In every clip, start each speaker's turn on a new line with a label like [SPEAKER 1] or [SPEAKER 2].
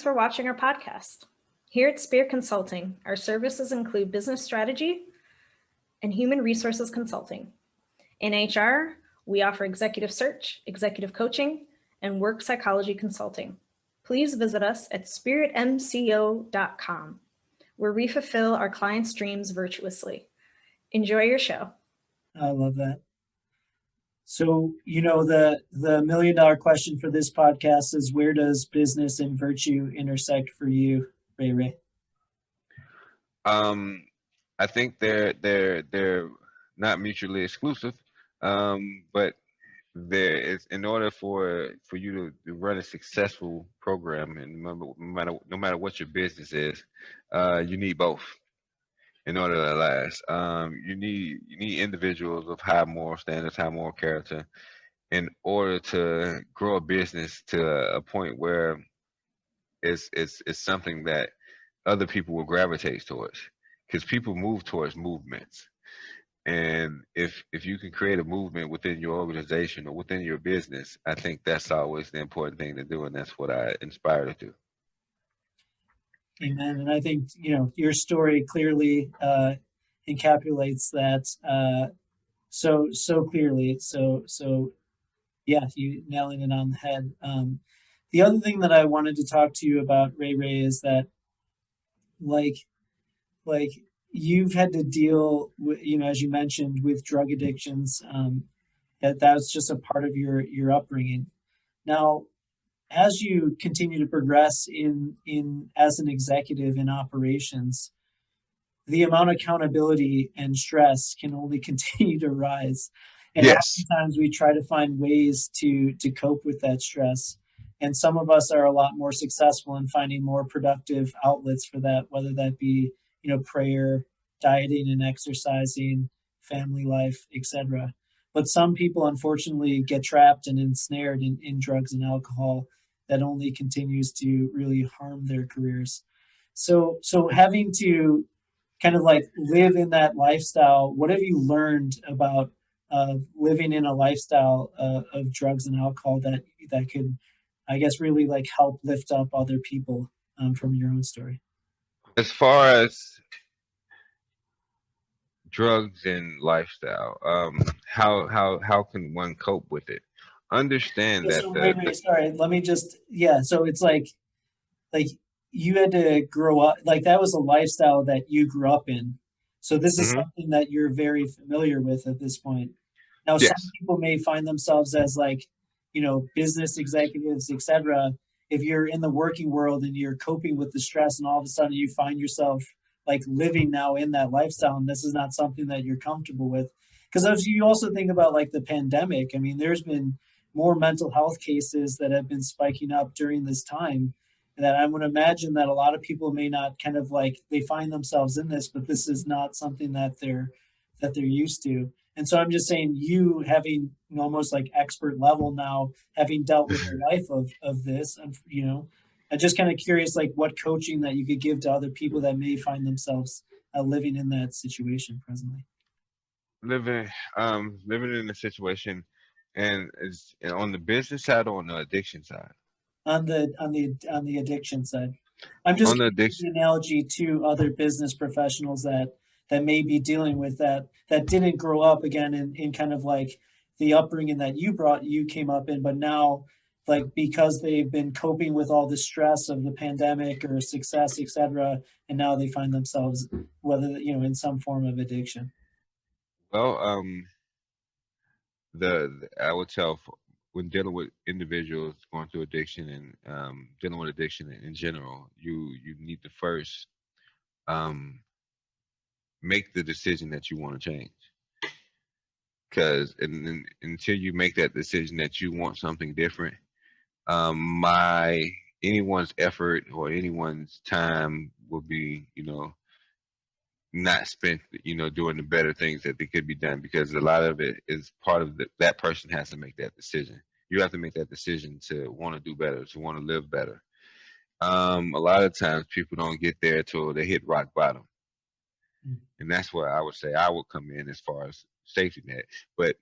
[SPEAKER 1] for watching our podcast. Here at Spear Consulting, our services include business strategy and human resources consulting. In HR, we offer executive search, executive coaching, and work psychology consulting. Please visit us at spiritmco.com, where we fulfill our clients' dreams virtuously. Enjoy your show.
[SPEAKER 2] I love that. So, the $1 million question for this podcast is, where does business and virtue intersect for you, Ray?
[SPEAKER 3] I think they're not mutually exclusive, but there is, in order for you to run a successful program, and no matter what your business is, you need both in order to last. You need individuals of high moral standards, high moral character, in order to grow a business to a point where it's something that other people will gravitate towards, because people move towards movements. And if you can create a movement within your organization or within your business, I think that's always the important thing to do, and that's what I inspire to do.
[SPEAKER 2] Amen. And I think, your story clearly encapsulates that so clearly. So yeah, you nailing it on the head. The other thing that I wanted to talk to you about, Ray, is that like you've had to deal with, as you mentioned, with drug addictions. That was just a part of your upbringing. Now, as you continue to progress in as an executive in operations, the amount of accountability and stress can only continue to rise. And
[SPEAKER 3] Yes.
[SPEAKER 2] Oftentimes we try to find ways to cope with that stress. And some of us are a lot more successful in finding more productive outlets for that, whether that be, prayer, dieting and exercising, family life, etc. But some people, unfortunately, get trapped and ensnared in drugs and alcohol that only continues to really harm their careers. So having to kind of like live in that lifestyle, what have you learned about living in a lifestyle of drugs and alcohol that could, I guess, really like help lift up other people from your own story?
[SPEAKER 3] As far as drugs and lifestyle, how can one cope with it? Understand that
[SPEAKER 2] So wait, sorry, let me just, so it's like you had to grow up, like that was a lifestyle that you grew up in. So this is something that you're very familiar with at this point. Now,
[SPEAKER 3] Yes.
[SPEAKER 2] Some people may find themselves as like, business executives, etc. If you're in the working world and you're coping with the stress and all of a sudden you find yourself like living now in that lifestyle, and this is not something that you're comfortable with. Because if you also think about like the pandemic, I mean, there's been more mental health cases that have been spiking up during this time, that I would imagine that a lot of people may not kind of like, they find themselves in this, but this is not something that they're used to. And so I'm just saying, you having almost like expert level now, having dealt with the life of this, I'm just kind of curious, like what coaching that you could give to other people that may find themselves living in that situation presently.
[SPEAKER 3] Living in a situation, and is on the business side or on the addiction side?
[SPEAKER 2] On the addiction side. I'm just giving the analogy to other business professionals that may be dealing with that didn't grow up again in kind of like the upbringing that you came up in, but now like because they've been coping with all the stress of the pandemic or success, etc., and now they find themselves whether in some form of addiction.
[SPEAKER 3] Well, I would tell, when dealing with individuals going through addiction and dealing with addiction in general, you need to first make the decision that you want to change. Because until you make that decision that you want something different, anyone's effort or anyone's time will be, not spent, doing the better things that they could be done, because a lot of it is part of that person has to make that decision. You have to make that decision to want to do better, to want to live better. A lot of times people don't get there till they hit rock bottom. And that's where I would say I would come in as far as safety net. But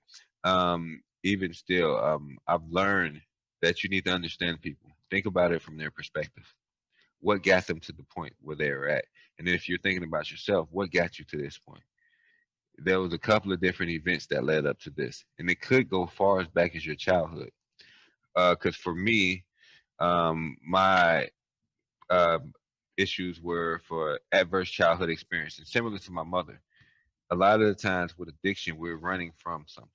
[SPEAKER 3] even still, I've learned that you need to understand people. Think about it from their perspective. what got them to the point where they were at. And then if you're thinking about yourself, what got you to this point? There was a couple of different events that led up to this, and it could go far as back as your childhood. Because for me, my issues were for adverse childhood experience, and similar to my mother. A lot of the times with addiction, we're running from something.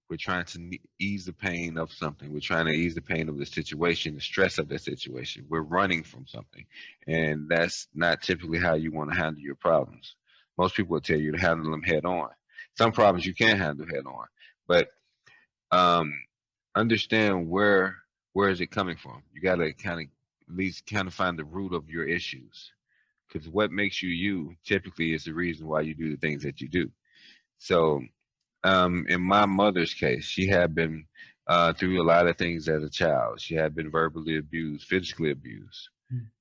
[SPEAKER 3] We're trying to ease the pain of something. We're trying to ease the pain of the situation, the stress of the situation. We're running from something. And that's not typically how you want to handle your problems. Most people will tell you to handle them head on. Some problems you can handle head on. But um, understand where is it coming from. You got to kind of at least kind of find the root of your issues. Because what makes you you typically is the reason why you do the things that you do. So in my mother's case, she had been through a lot of things as a child. She had been verbally abused, physically abused,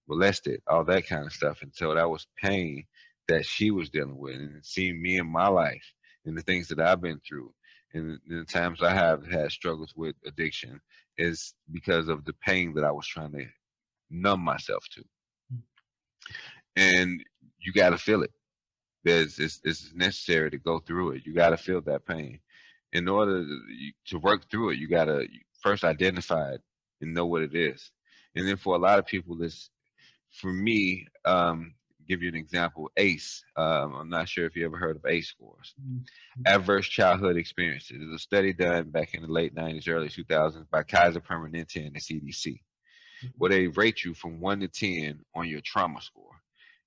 [SPEAKER 3] molested, all that kind of stuff. And so that was pain that she was dealing with. And seeing me in my life and the things that I've been through and the times I have had struggles with addiction is because of the pain that I was trying to numb myself to. And you got to feel it. It's necessary to go through it. You got to feel that pain. In order to work through it, you got to first identify it and know what it is. And then for a lot of people, this, for me, give you an example, ACE. I'm not sure if you ever heard of ACE scores. Adverse childhood experiences. There's a study done back in the late 90s, early 2000s by Kaiser Permanente and the CDC, where they rate you from 1 to 10 on your trauma score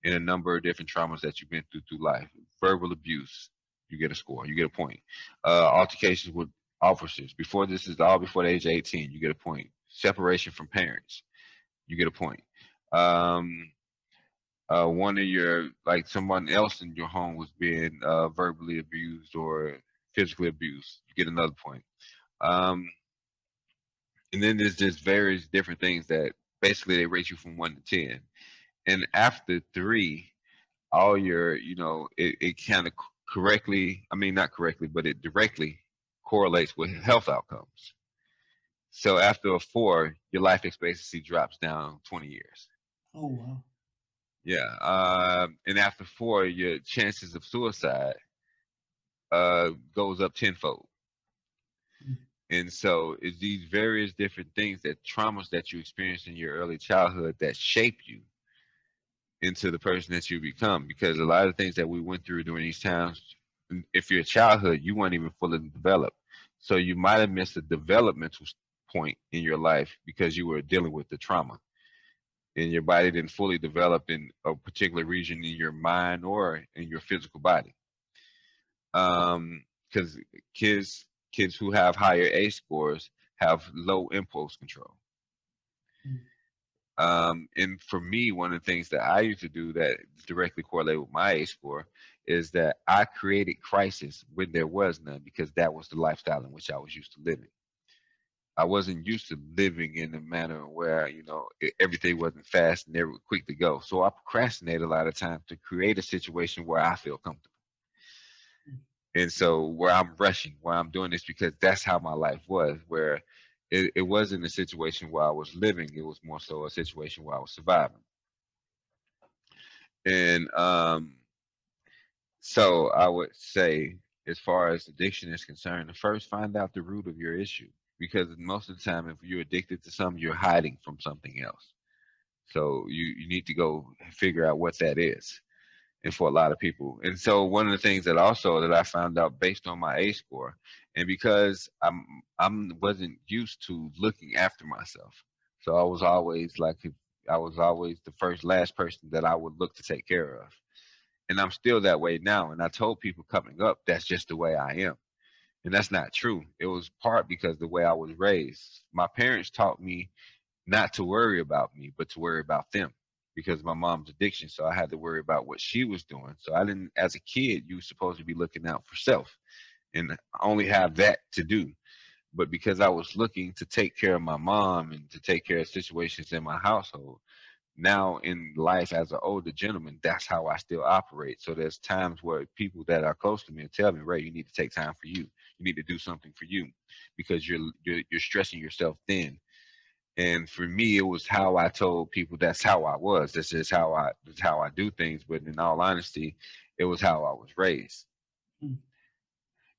[SPEAKER 3] in a number of different traumas that you've been through life. Verbal abuse, you get a score, you get a point. Altercations with officers, before this is all before the age of 18, you get a point. Separation from parents, you get a point. One of your, like someone else in your home was being verbally abused or physically abused, you get another point. And then there's just various different things that basically they rate you from 1 to 10. And after 3, all your, it kind of correctly, I mean, not correctly, but it directly correlates with health outcomes. So after a 4, your life expectancy drops down 20 years.
[SPEAKER 2] Oh, wow.
[SPEAKER 3] Yeah. And after 4, your chances of suicide goes up tenfold. And so it's these various different things, that traumas that you experience in your early childhood that shape you into the person that you become. Because a lot of things that we went through during these times, if you're a childhood, you weren't even fully developed. So you might have missed a developmental point in your life because you were dealing with the trauma. And your body didn't fully develop in a particular region in your mind or in your physical body. Because kids who have higher ACE scores have low impulse control. And for me, one of the things that I used to do that directly correlate with my ACE score is that I created crisis when there was none, because that was the lifestyle in which I was used to living. I wasn't used to living in a manner where, everything wasn't fast and they were quick to go. So I procrastinate a lot of times to create a situation where I feel comfortable. And so where I'm rushing, where I'm doing this, because that's how my life was, where it wasn't a situation where I was living. It was more so a situation where I was surviving. And so I would say, as far as addiction is concerned, first find out the root of your issue. Because most of the time, if you're addicted to something, you're hiding from something else. So you need to go figure out what that is. And for a lot of people. And so one of the things that also that I found out based on my ACE score, and because I'm wasn't used to looking after myself. So I was always the last person that I would look to take care of. And I'm still that way now. And I told people coming up, that's just the way I am. And that's not true. It was part because the way I was raised. My parents taught me not to worry about me, but to worry about them, because of my mom's addiction. So I had to worry about what she was doing. So I didn't, as a kid, you were supposed to be looking out for self and only have that to do. But because I was looking to take care of my mom and to take care of situations in my household, now in life as an older gentleman, that's how I still operate. So there's times where people that are close to me tell me, Ray, you need to take time for you. You need to do something for you because you're stressing yourself thin. And for me, it was how I told people that's how I was. This is how I do things. But in all honesty, it was how I was raised.
[SPEAKER 2] Mm.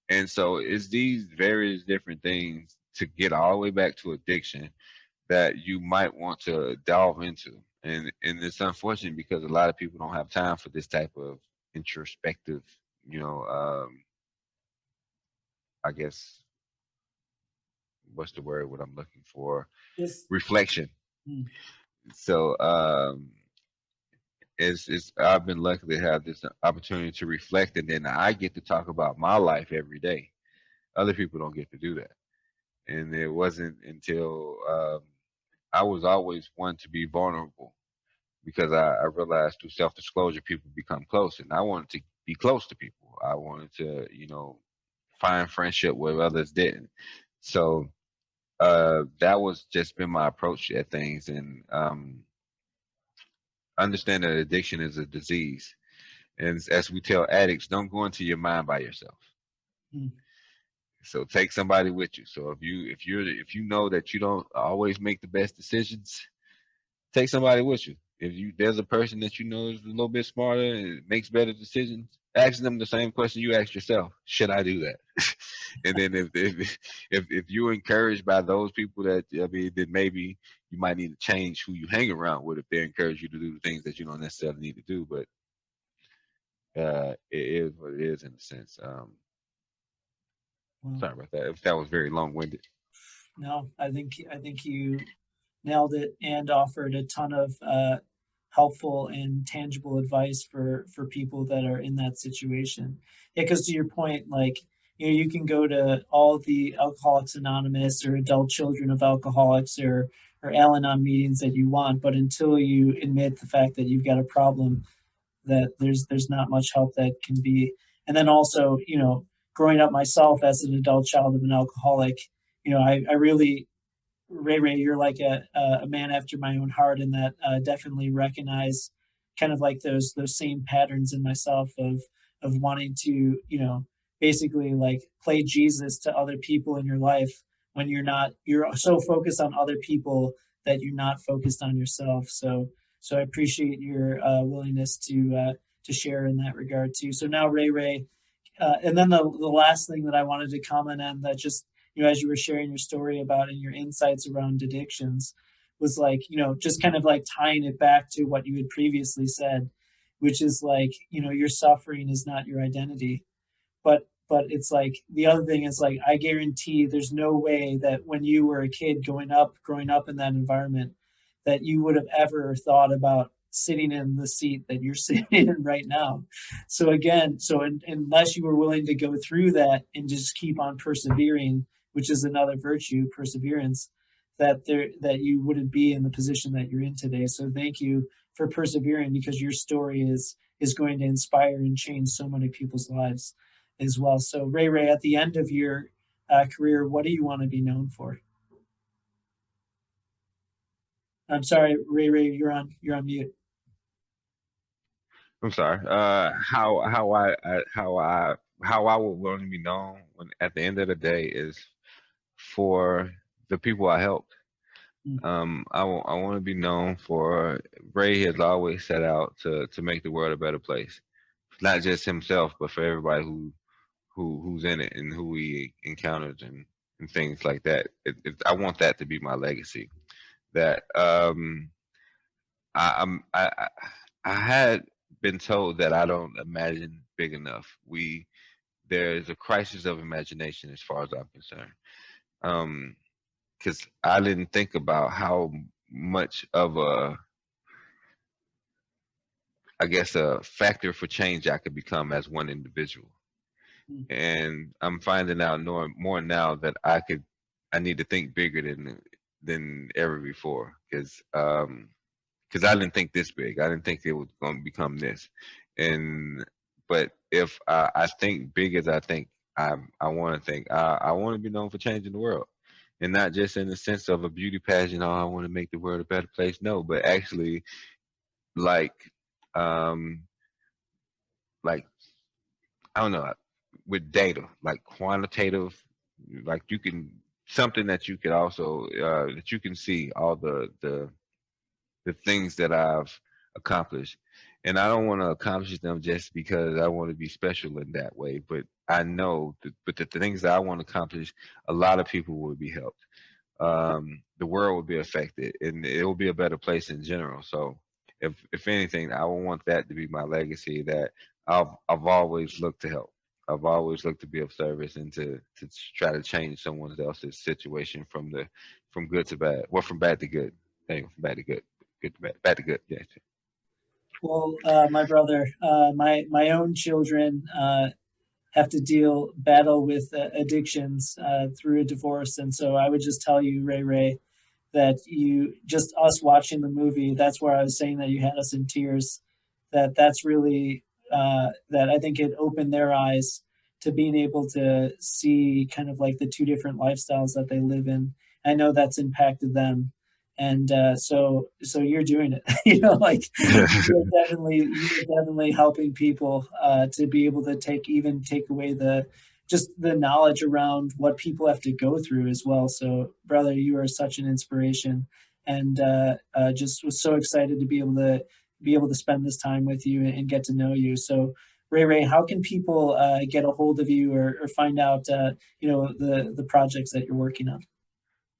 [SPEAKER 3] And so it's these various different things to get all the way back to addiction that you might want to delve into. And it's unfortunate because a lot of people don't have time for this type of introspective, you know, I guess what's the word what I'm looking for?
[SPEAKER 2] Just
[SPEAKER 3] Reflection.
[SPEAKER 2] mm,
[SPEAKER 3] So it's I've been lucky to have this opportunity to reflect, and then I get to talk about my life every day. Other people don't get to do that. And it wasn't until I was always one to be vulnerable because I realized through self disclosure people become close, and I wanted to be close to people. I wanted to, find friendship where others didn't. So that was just been my approach at things, and understand that addiction is a disease. And as we tell addicts, don't go into your mind by yourself.
[SPEAKER 2] mm,
[SPEAKER 3] So take somebody with you. So if you know that you don't always make the best decisions, take somebody with you. If you there's a person that you know is a little bit smarter and makes better decisions, ask them the same question you ask yourself: should I do that? And then if you're encouraged by those people that then maybe you might need to change who you hang around with if they encourage you to do the things that you don't necessarily need to do. But it is what it is in a sense.
[SPEAKER 2] well,
[SPEAKER 3] Sorry about that. If that was very long winded.
[SPEAKER 2] no, I think you nailed it and offered a ton of helpful and tangible advice for people that are in that situation. Yeah, because to your point, like you can go to all the Alcoholics Anonymous or Adult Children of Alcoholics or Al-Anon meetings that you want, but until you admit the fact that you've got a problem, that there's not much help that can be. And then also, growing up myself as an adult child of an alcoholic, I really Ray, you're like a man after my own heart, and that definitely recognize kind of like those same patterns in myself of wanting to basically like play Jesus to other people in your life when you're so focused on other people that you're not focused on yourself. So I appreciate your willingness to share in that regard too. So now Ray, and then the last thing that I wanted to comment on that just as you were sharing your story about and your insights around addictions was like just kind of like tying it back to what you had previously said, which is like your suffering is not your identity. But it's like the other thing is like I guarantee there's no way that when you were a kid growing up in that environment that you would have ever thought about sitting in the seat that you're sitting in right now. So again, unless you were willing to go through that and just keep on persevering, which is another virtue, perseverance, that you wouldn't be in the position that you're in today. So thank you for persevering because your story is going to inspire and change so many people's lives as well. So Ray, at the end of your career, what do you want to be known for? I'm sorry, Ray, you're on mute.
[SPEAKER 3] I'm sorry. How I would want to be known when at the end of the day is for the people I helped.
[SPEAKER 2] Mm,
[SPEAKER 3] I want to be known for Ray has always set out to make the world a better place, not just himself, but for everybody who's in it and who he encounters and things like that. I want that to be my legacy. That I, I'm I had been told that I don't imagine big enough. There's a crisis of imagination as far as I'm concerned. Um, because I didn't think about how much of I guess, a factor for change I could become as one individual.
[SPEAKER 2] mm,
[SPEAKER 3] And I'm finding out more now that I need to think bigger than ever before. Because I didn't think this big. I didn't think it was going to become this. And but if I think big as I think, I want to think. I want to be known for changing the world, and not just in the sense of a beauty pageant. Oh, I want to make the world a better place. No, but actually, like, um, like I don't know, with data, like quantitative, like you can something that you could also that you can see all the things that I've accomplished. And I don't want to accomplish them just because I want to be special in that way. But I know that, but the things that I want to accomplish, a lot of people will be helped. The world will be affected, and it will be a better place in general. So, if anything, I would want that to be my legacy. That I've always looked to help. I've always looked to be of service and to try to change someone else's situation from good to bad, well, from bad to good. Anyway, from bad to good, good to bad, bad to good. Yeah.
[SPEAKER 2] Well, my brother, my own children have to battle with addictions through a divorce, and so I would just tell you, Ray, that you just us watching the movie. That's where I was saying that you had us in tears. That's really that I think it opened their eyes to being able to see kind of like the two different lifestyles that they live in. I know that's impacted them, and so you're doing it. Like you're definitely helping people to be able to take away just the knowledge around what people have to go through as well. So, brother, you are such an inspiration, and just was so excited to be able to spend this time with you and get to know you. So, Ray, how can people get a hold of you or find out the projects that you're working on?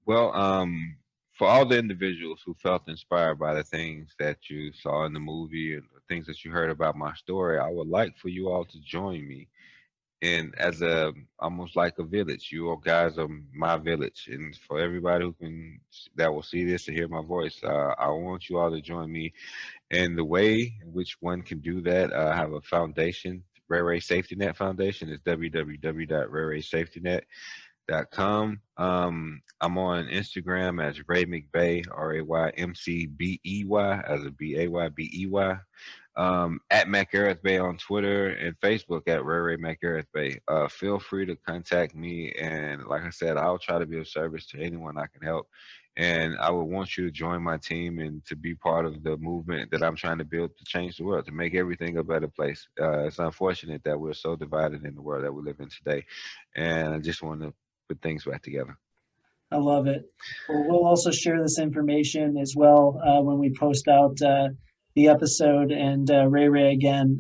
[SPEAKER 3] Well, for all the individuals who felt inspired by the things that you saw in the movie and the things that you heard about my story, I would like for you all to join me and as a almost like a village. You all guys are my village, and for everybody that will see this and hear my voice, I want you all to join me. And the way in which one can do that, I have a foundation, Ray Safety Net Foundation. Is www.raysafetynet.com. I'm on Instagram as Ray McBay, RayMcBey, as a BAYBEY. At McElrathbey on Twitter and Facebook at Ray McElrathbey. Feel free to contact me, and like I said, I'll try to be of service to anyone I can help. And I would want you to join my team and to be part of the movement that I'm trying to build to change the world, to make everything a better place. It's unfortunate that we're so divided in the world that we live in today, and I just want to put things back together.
[SPEAKER 2] I love it. Well, we'll also share this information as well when we post out the episode. And Ray, again,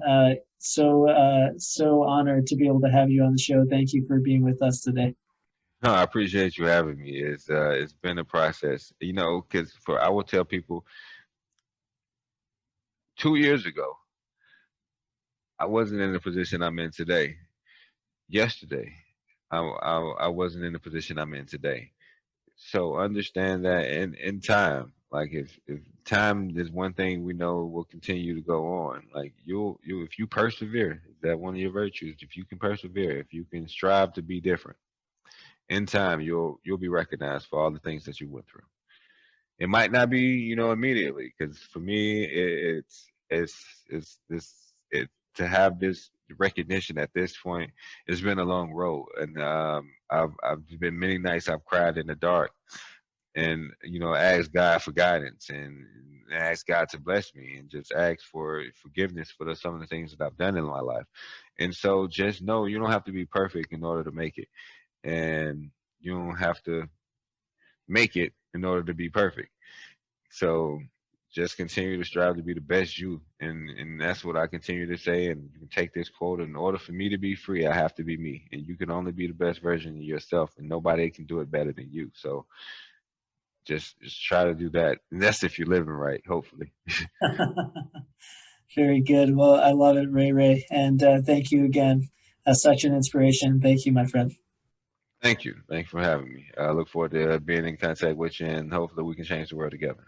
[SPEAKER 2] so honored to be able to have you on the show. Thank you for being with us today.
[SPEAKER 3] No, I appreciate you having me. It's been a process, because I will tell people 2 years ago, I wasn't in the position I'm in today. Yesterday, I wasn't in the position I'm in today. So understand that in time, like if time is one thing we know will continue to go on. Like you if you persevere, is that one of your virtues? If you can persevere, if you can strive to be different, in time you'll be recognized for all the things that you went through. It might not be, immediately, because for me, it's this it to have this recognition at this point. It's been a long road, and I've been many nights I've cried in the dark, and asked God for guidance and ask God to bless me and just ask for forgiveness for some of the things that I've done in my life. And so just know you don't have to be perfect in order to make it, and you don't have to make it in order to be perfect. So just continue to strive to be the best you, and that's what I continue to say. And you can take this quote: in order for me to be free, I have to be me, and you can only be the best version of yourself, and nobody can do it better than you. So just try to do that, and that's if you're living right, hopefully.
[SPEAKER 2] Very good. Well, I love it, Ray, and thank you again. Such an inspiration. Thank you, my friend.
[SPEAKER 3] Thank you. Thanks for having me. I look forward to being in contact with you, and hopefully we can change the world together.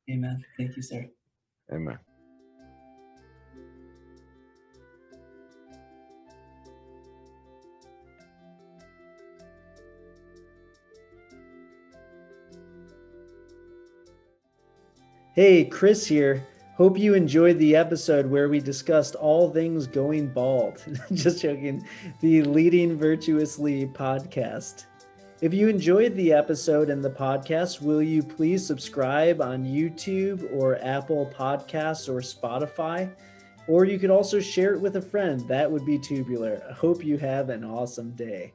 [SPEAKER 2] Amen. Thank you, sir.
[SPEAKER 3] Amen.
[SPEAKER 2] Hey, Chris here. Hope you enjoyed the episode where we discussed all things going bald. Just joking. The Leading Virtuously Podcast. If you enjoyed the episode and the podcast, will you please subscribe on YouTube or Apple Podcasts or Spotify? Or you could also share it with a friend. That would be tubular. I hope you have an awesome day.